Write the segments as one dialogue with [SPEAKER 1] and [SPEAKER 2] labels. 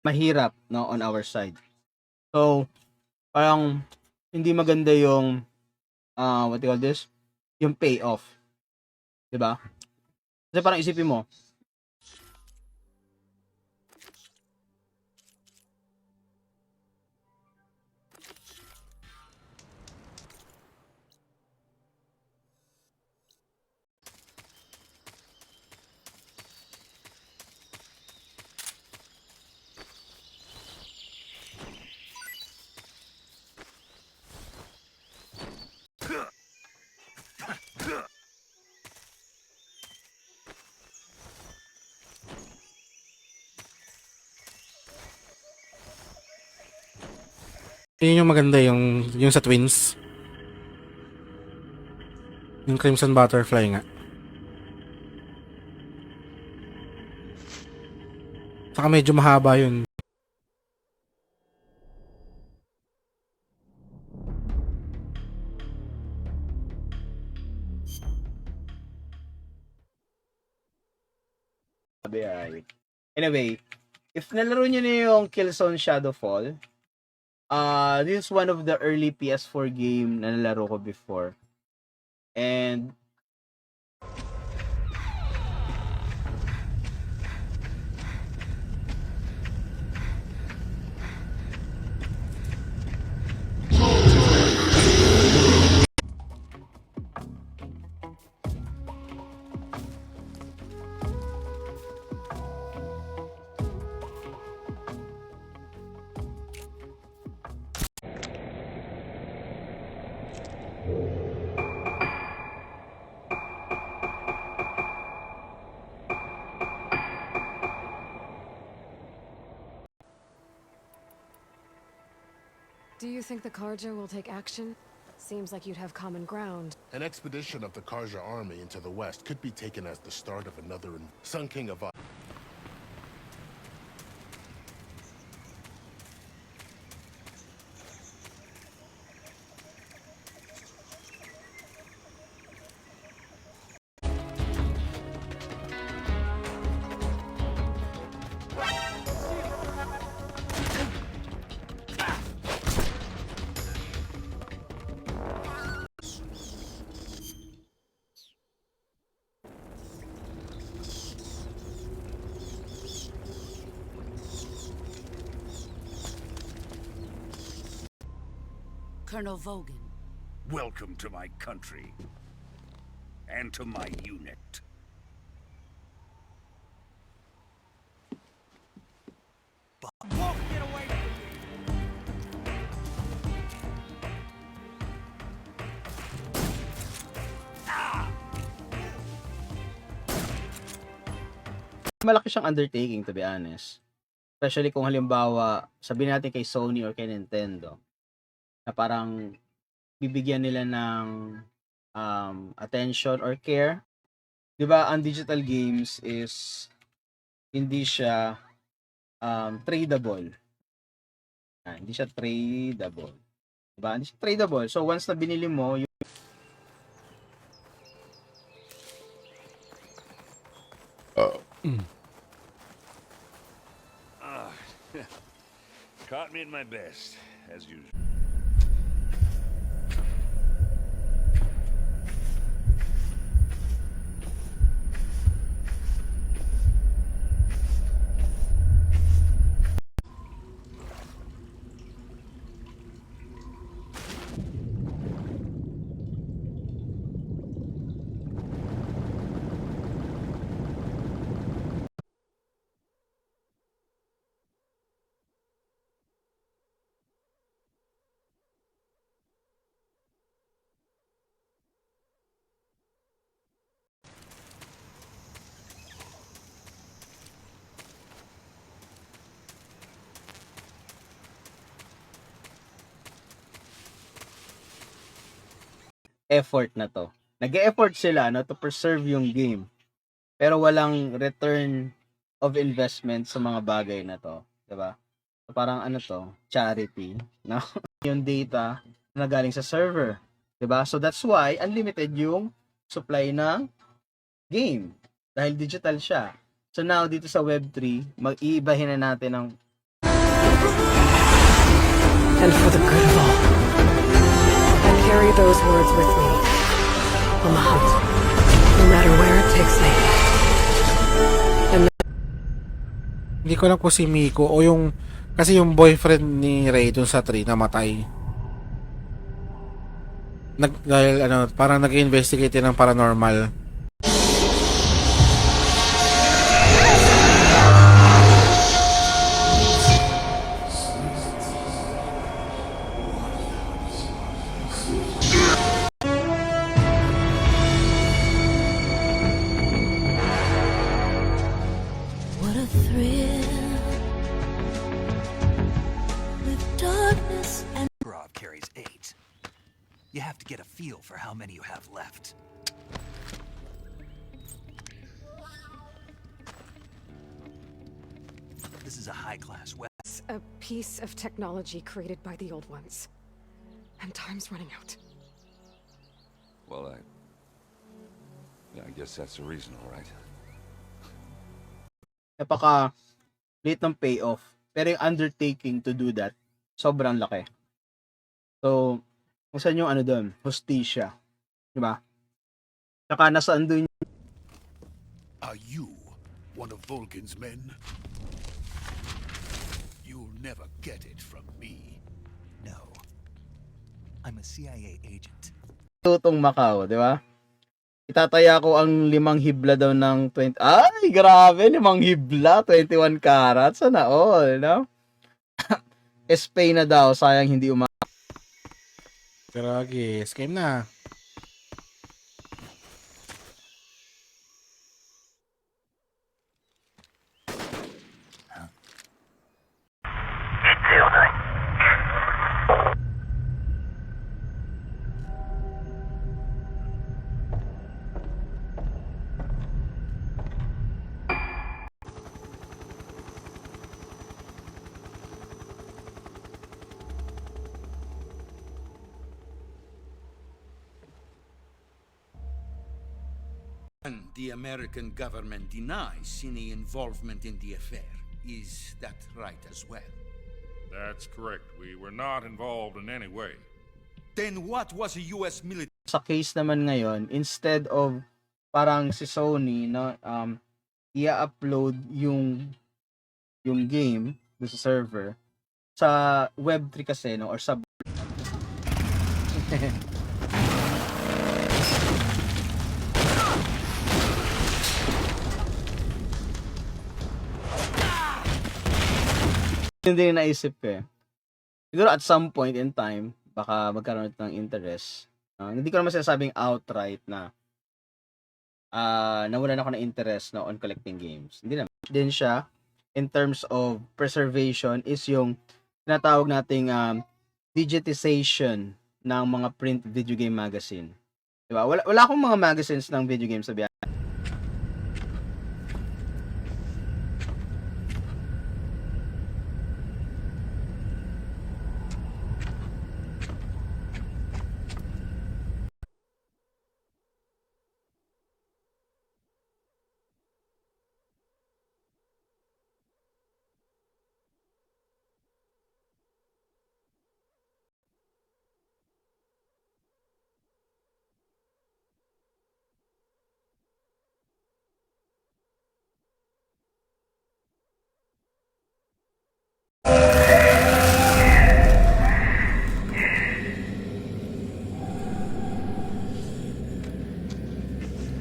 [SPEAKER 1] mahirap, no, on our side. So, parang hindi maganda yung what do you call this? Yung payoff, 'di ba? Kasi parang isipin mo,
[SPEAKER 2] Yun yung maganda, yung sa Twins. Yung Crimson Butterfly nga. Saka medyo mahaba yun.
[SPEAKER 1] sabi ay, anyway, if nalaro niyo na yung Killzone Shadowfall, this is one of the early PS4 game na nalaro ko before. And
[SPEAKER 3] Do you think the Karja will take action? Seems like you'd have common ground.
[SPEAKER 4] An expedition of the Karja army into the west could be taken as the start of another Sun King of
[SPEAKER 5] Colonel Vogan.
[SPEAKER 6] Welcome to my country. And to my unit. Won't get away from me!
[SPEAKER 1] malaki siyang undertaking, to be honest. Especially kung halimbawa, sabihin natin kay Sony or kay Nintendo, na parang bibigyan nila ng attention or care. 'Di ba, ang digital games is hindi siya tradable. Hindi siya tradable. 'Di ba? Hindi siya tradable. So once na binili mo,
[SPEAKER 6] Caught me at my best, as usual.
[SPEAKER 1] effort na to. Nag-e-effort sila to preserve yung game. Pero walang return of investment sa mga bagay na to, 'di ba? So, parang to, charity, no? Yung data na galing sa server, 'di ba? So that's why unlimited yung supply ng game dahil digital siya. So now dito sa Web3, mag-iibahin na natin ang
[SPEAKER 3] And for the good of all. I carry those words with me. On the hunt. No matter where it takes me.
[SPEAKER 2] Hindi ko lang kung si Miko o yung kasi yung boyfriend ni Ray dun sa tree namatay. Dahil parang nag-investigate ng paranormal.
[SPEAKER 7] What a thrill with darkness and
[SPEAKER 8] Grov carries 8. You have to get a feel for how many you have left. This is a high-class weapon.
[SPEAKER 3] It's a piece of technology created by the old ones. And time's running out.
[SPEAKER 9] Well, I guess that's the reason, all right.
[SPEAKER 1] Napaka late ng payoff. Pero yung undertaking to do that, sobrang laki. So, kung saan yung doon, hostisya. Diba? Saka nasaan doon
[SPEAKER 4] Are you one of Vulcan's men? You'll never get it from me.
[SPEAKER 8] No. I'm a CIA agent.
[SPEAKER 1] tutong Macau, di ba? Itataya ko ang 5 hibla daw ng 20. Ay, grabe, 5 hibla, 21 carats, sana all, no? Espay na daw, sayang hindi
[SPEAKER 2] Grabe, scam na.
[SPEAKER 6] The American government denies any involvement in the affair. Is that right as well?
[SPEAKER 10] That's correct. We were not involved in any way.
[SPEAKER 6] Then what was a U.S. military?
[SPEAKER 1] Sa case naman ngayon, instead of parang si Sony no i-upload yung game do sa server sa Web3 kasi no or sa hindi naisip ko eh. Siguro at some point in time, baka magkaroon ng interest. Hindi ko naman sinasabing outright na nawalan ako ng interest na on collecting games. Hindi naman. Din siya, in terms of preservation, is yung tinatawag nating digitization ng mga print video game magazine. Diba? Wala akong mga magazines ng video games sa biyahe.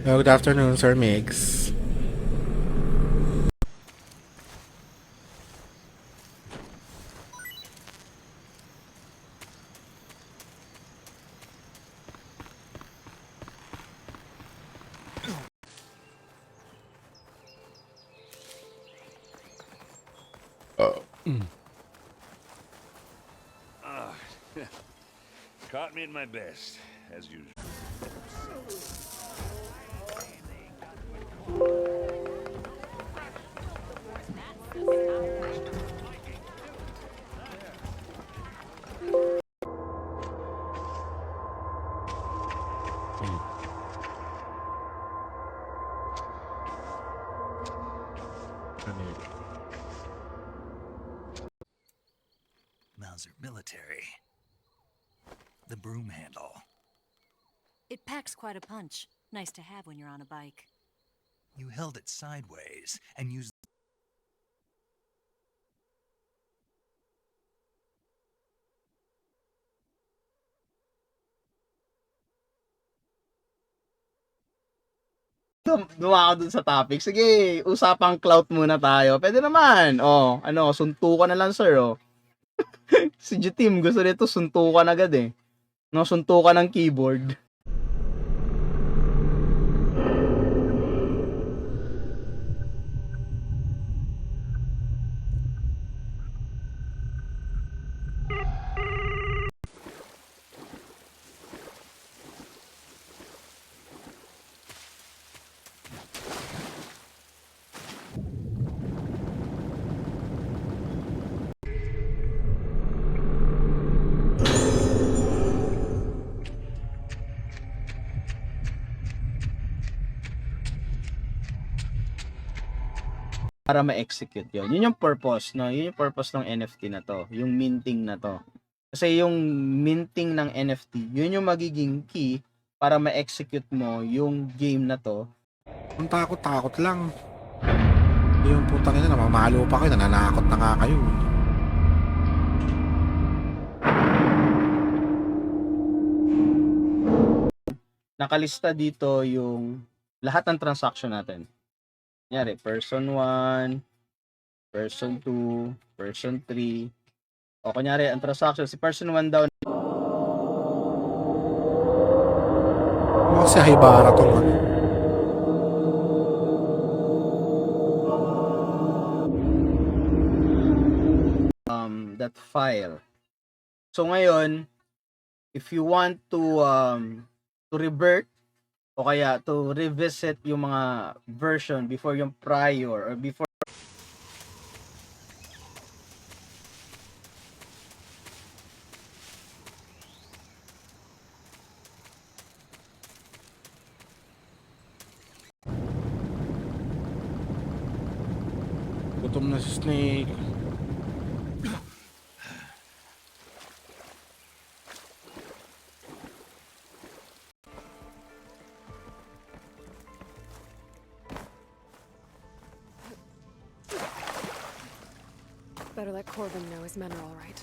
[SPEAKER 2] Good afternoon, Sir Mix.
[SPEAKER 6] Caught me at my best, as usual.
[SPEAKER 8] claws are military. The broom handle.
[SPEAKER 5] It packs quite a punch. Nice to have when you're on a bike.
[SPEAKER 8] You held it sideways and used
[SPEAKER 1] Dumaan dun sa topic. Sige, usapang clout muna tayo. Pwede naman. Oh, ano, suntukan na lang, sir, oh. Si G-Team gusto nito suntukan agad eh. No, suntukan ng keyboard. Para ma-execute yun. Yun yung purpose, no? Yun yung purpose ng NFT na to. Yung minting na to. Kasi yung minting ng NFT, yun yung magiging key para ma-execute mo yung game na to.
[SPEAKER 2] Ang takot-takot lang. Yung putang ina, namamalo pa kayo, nananakot na nga kayo.
[SPEAKER 1] Nakalista dito yung lahat ng transaction natin. Kunyari, person 1, person 2, person 3. O kunyari, ang transaction, si person 1 daw.
[SPEAKER 2] Kasi Haibara tong ano.
[SPEAKER 1] That file. So ngayon, if you want to revert o kaya to revisit yung mga version before yung prior or before
[SPEAKER 2] Gutom na si Snake.
[SPEAKER 3] Better let Corbin know his men are all right.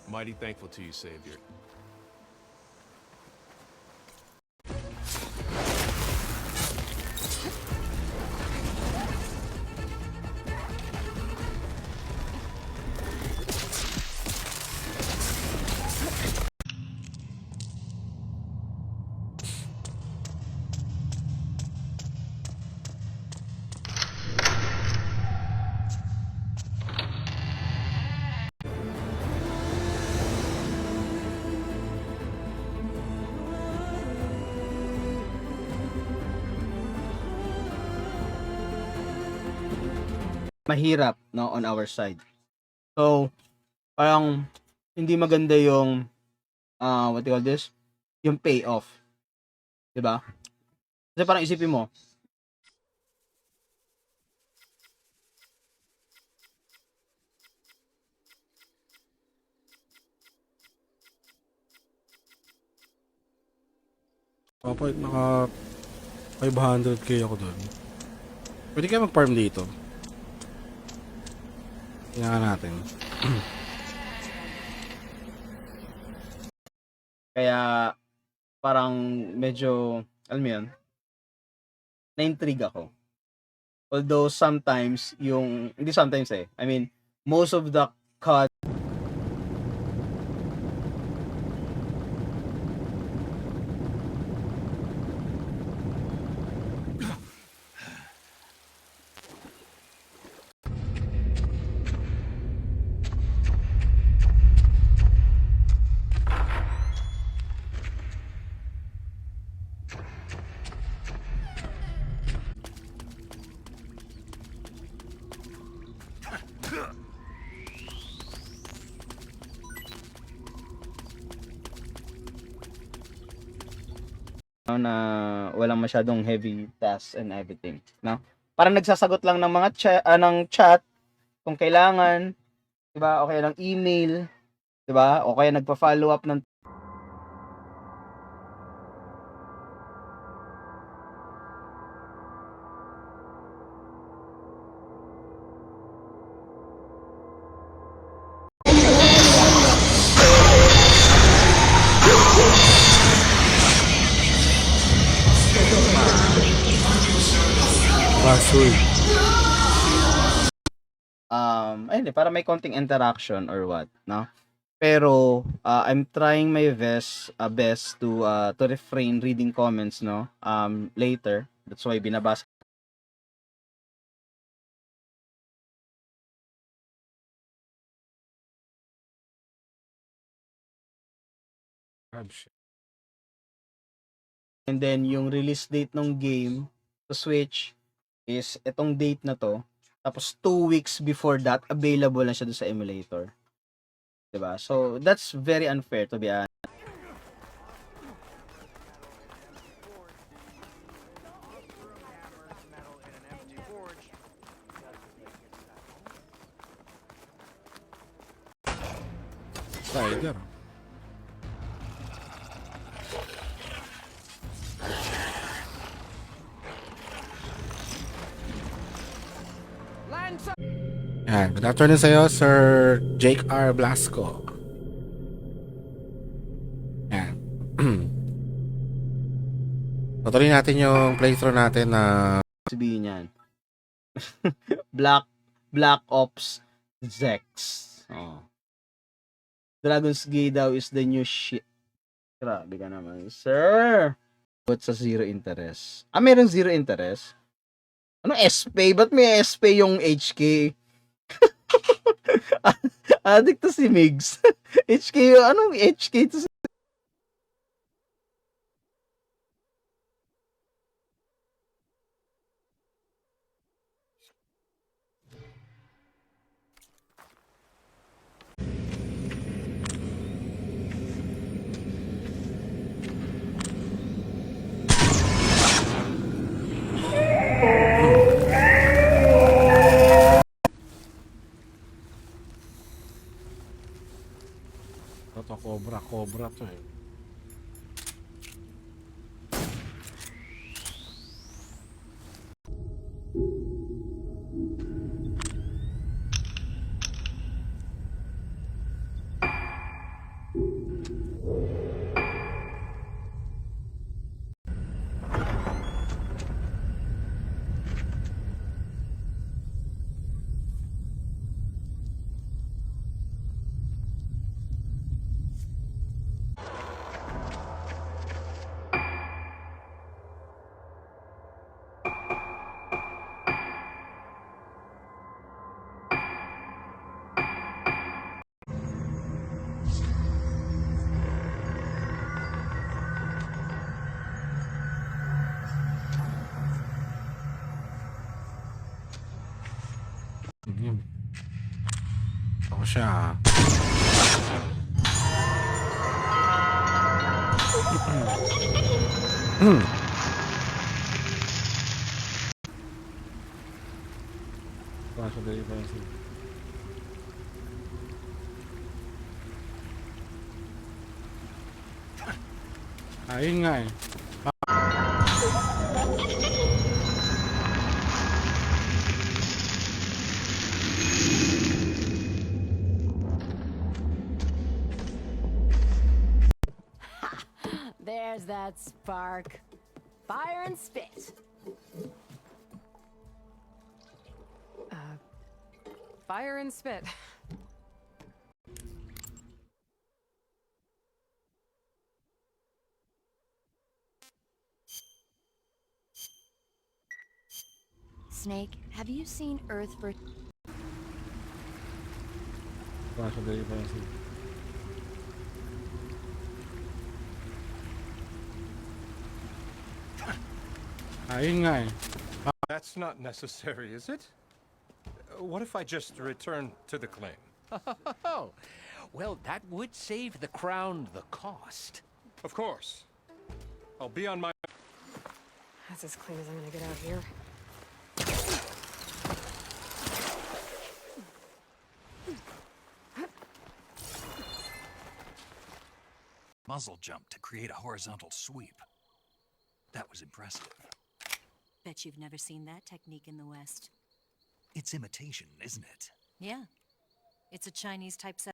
[SPEAKER 10] Mighty thankful to you, Savior.
[SPEAKER 1] mahirap, no, on our side. So, parang hindi maganda yung what do you call this? Yung payoff. 'Di ba? Kasi parang isipin mo,
[SPEAKER 2] Opo, naka 500k ako doon. Pwede kayo mag-farm dito. Tingnan natin.
[SPEAKER 1] Kaya parang medyo, alam mo yun, na-intrigue ako. Although sometimes hindi sometimes I mean, most of the cut na walang masyadong heavy tasks and everything, no? Parang nagsasagot lang ng mga chat kung kailangan, 'di ba? O kaya ng email, 'di ba? O kaya nagpa-follow up ng
[SPEAKER 2] Basoy.
[SPEAKER 1] ayun para may konting interaction or what, no? Pero I'm trying my best to refrain reading comments, no? Later. That's why binabasa and then yung release date ng game sa Switch is etong date na to. Tapos 2 weeks before that, available na siya doon sa emulator. 'Di ba? So, that's very unfair to be honest.
[SPEAKER 2] Tiger. Yan. Good afternoon sa'yo, Sir Jake R. Blasco. Yan. Patuloy natin yung playthrough natin na
[SPEAKER 1] Sabihin yan. Black Ops Zex. Oh. Dragon's Gate daw is the new shit. Grabe ka naman, sir. What's sa zero interest? Merong zero interest? Ano SP? Ba't may SP yung HK? Addict to si Migs. HK, anong HK to si...
[SPEAKER 2] Ito, cobra to eh. Ako siya. Pasok dali pa yun. Ayun nga eh.
[SPEAKER 3] that spark. Fire and spit. Fire and spit.
[SPEAKER 5] Snake, have you seen Earth for
[SPEAKER 2] Ayun nga eh.
[SPEAKER 10] That's not necessary, is it? What if I just return to the claim?
[SPEAKER 8] Oh, well, that would save the crown the cost.
[SPEAKER 10] Of course. I'll be on my...
[SPEAKER 3] That's as clean as I'm gonna get out here.
[SPEAKER 8] Muzzle jump to create a horizontal sweep. That was impressive.
[SPEAKER 5] Bet you've never seen that technique in the West.
[SPEAKER 8] It's imitation, isn't it?
[SPEAKER 5] Yeah. It's a Chinese typeset.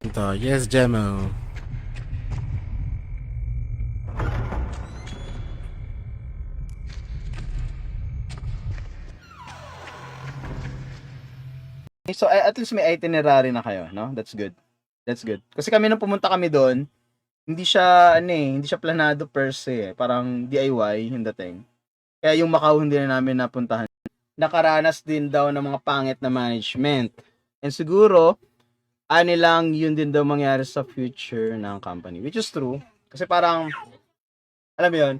[SPEAKER 2] Ito, yes, Gemo.
[SPEAKER 1] So, at least may itinerary na kayo, no? That's good. That's good. Kasi kami nung pumunta kami doon, hindi siya, hindi siya planado per se. Parang DIY yung dating. Kaya yung Macau hindi na namin napuntahan. Nakaranas din daw ng mga pangit na management. And siguro, lang yun din daw mangyari sa future ng company. Which is true. Kasi parang, alam mo yun,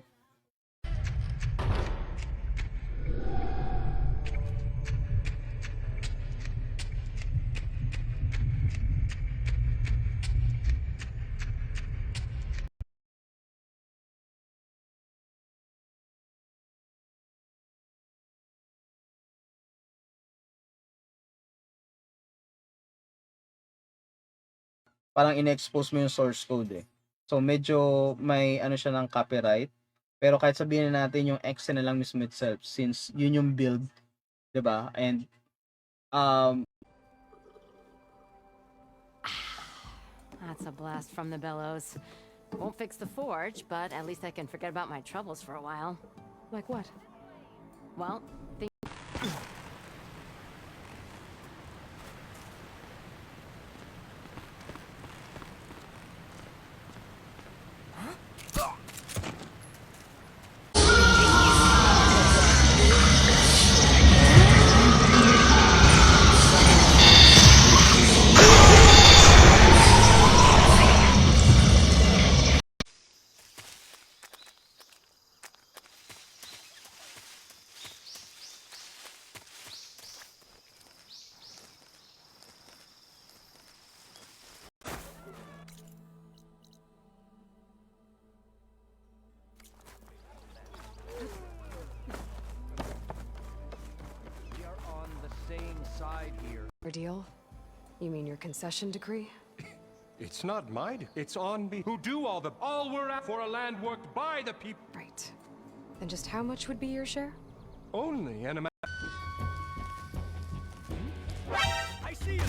[SPEAKER 1] parang in-expose mo yung source code eh. So, medyo may ano siya ng copyright. Pero kahit sabihin na natin yung X na lang mismo itself since yun yung build, 'di ba? And
[SPEAKER 3] That's a blast from the bellows. Won't fix the forge, but at least I can forget about my troubles for a while. Like what? Well,
[SPEAKER 8] We are on the same side here.
[SPEAKER 3] deal? You mean your concession decree?
[SPEAKER 10] It's not mine. It's on me. Who do all we're at for a land worked by the people.
[SPEAKER 3] Right. Then just how much would be your share?
[SPEAKER 10] Only an amount.
[SPEAKER 8] I see you!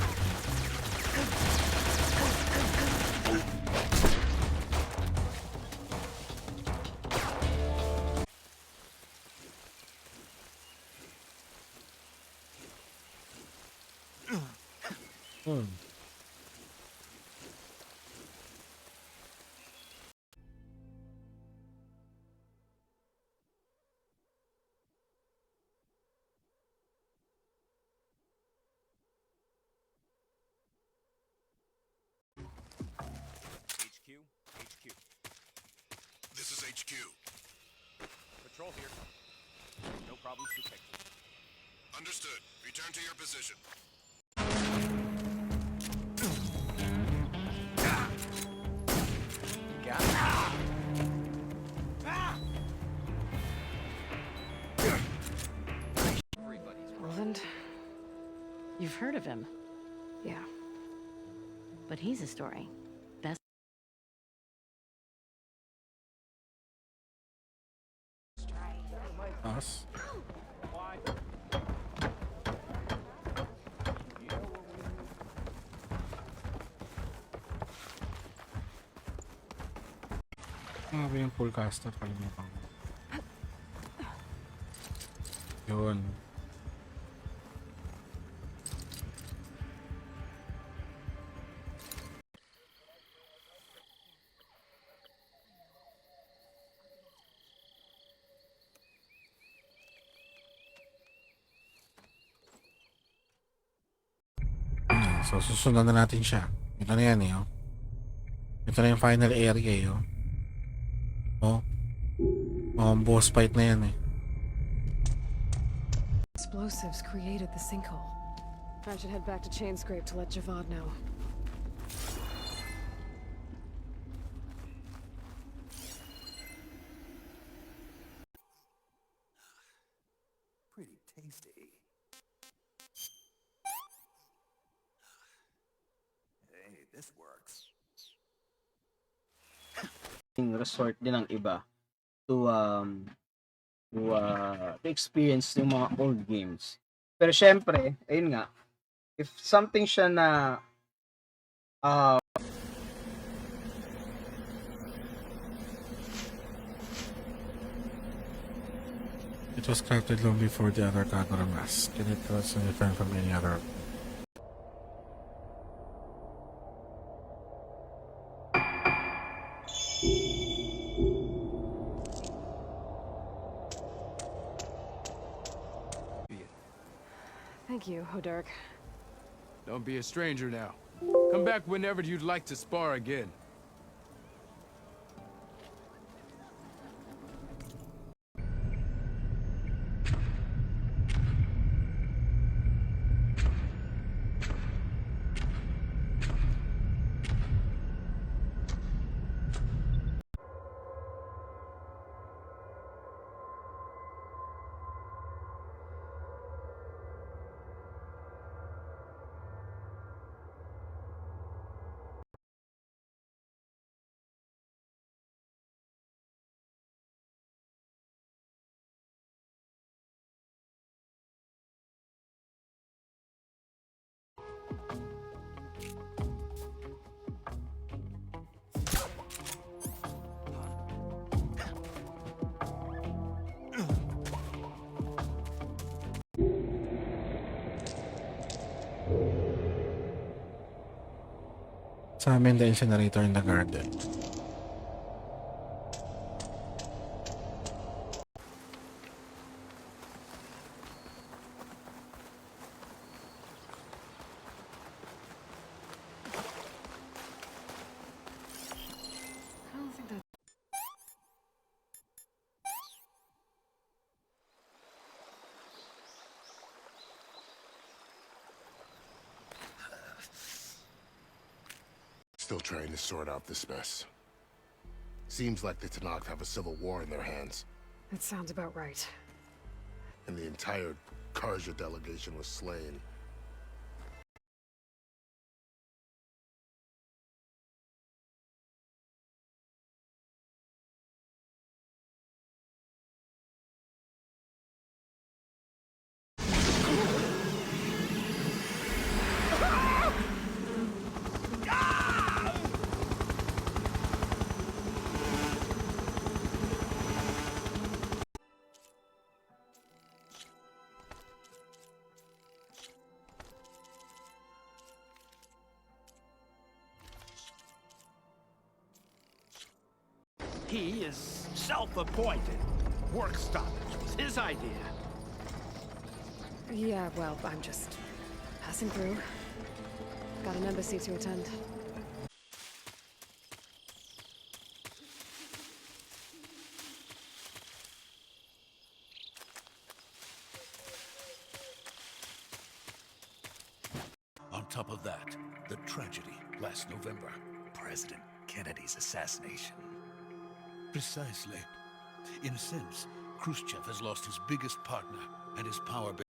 [SPEAKER 8] HQ.
[SPEAKER 4] This is HQ.
[SPEAKER 10] Patrol here. No problems detected.
[SPEAKER 4] Understood. Return to your position.
[SPEAKER 3] Roland?
[SPEAKER 5] You've heard of him,
[SPEAKER 3] Yeah.
[SPEAKER 5] but he's a story. Best.
[SPEAKER 2] Us. Grabe yung full caster, kalimutan ko. Yun. So, susundan na natin siya. Ito na yan eh, oh. Ito na yung final area eh, oh. Oh. Oh, boss fight na yan eh.
[SPEAKER 11] Explosives created the sinkhole. I should head back to Chainscrape to let Javad know.
[SPEAKER 8] Pretty tasty. Hey, this works.
[SPEAKER 1] Yung resort din ng iba to experience yung mga old games. Pero syempre, ayun nga, if something siya na
[SPEAKER 2] It was crafted long before the other Kagura mask, and it was different from any other.
[SPEAKER 11] Thank you, Hodurk.
[SPEAKER 10] Don't be a stranger now. Come back whenever you'd like to spar again.
[SPEAKER 2] Sa amin, the incinerator in the garden.
[SPEAKER 11] I don't think that.
[SPEAKER 4] Still trying to sort out this mess. Seems like the Tenakth have a civil war in their hands,
[SPEAKER 11] That sounds about right.
[SPEAKER 4] and the entire Karja delegation was slain.
[SPEAKER 6] He is self-appointed. Work stoppage was his idea.
[SPEAKER 11] Yeah, well, I'm just passing through. Got an embassy to attend.
[SPEAKER 8] On top of that, the tragedy last November. President Kennedy's assassination. Precisely. In a sense, Khrushchev has lost his biggest partner and his power base.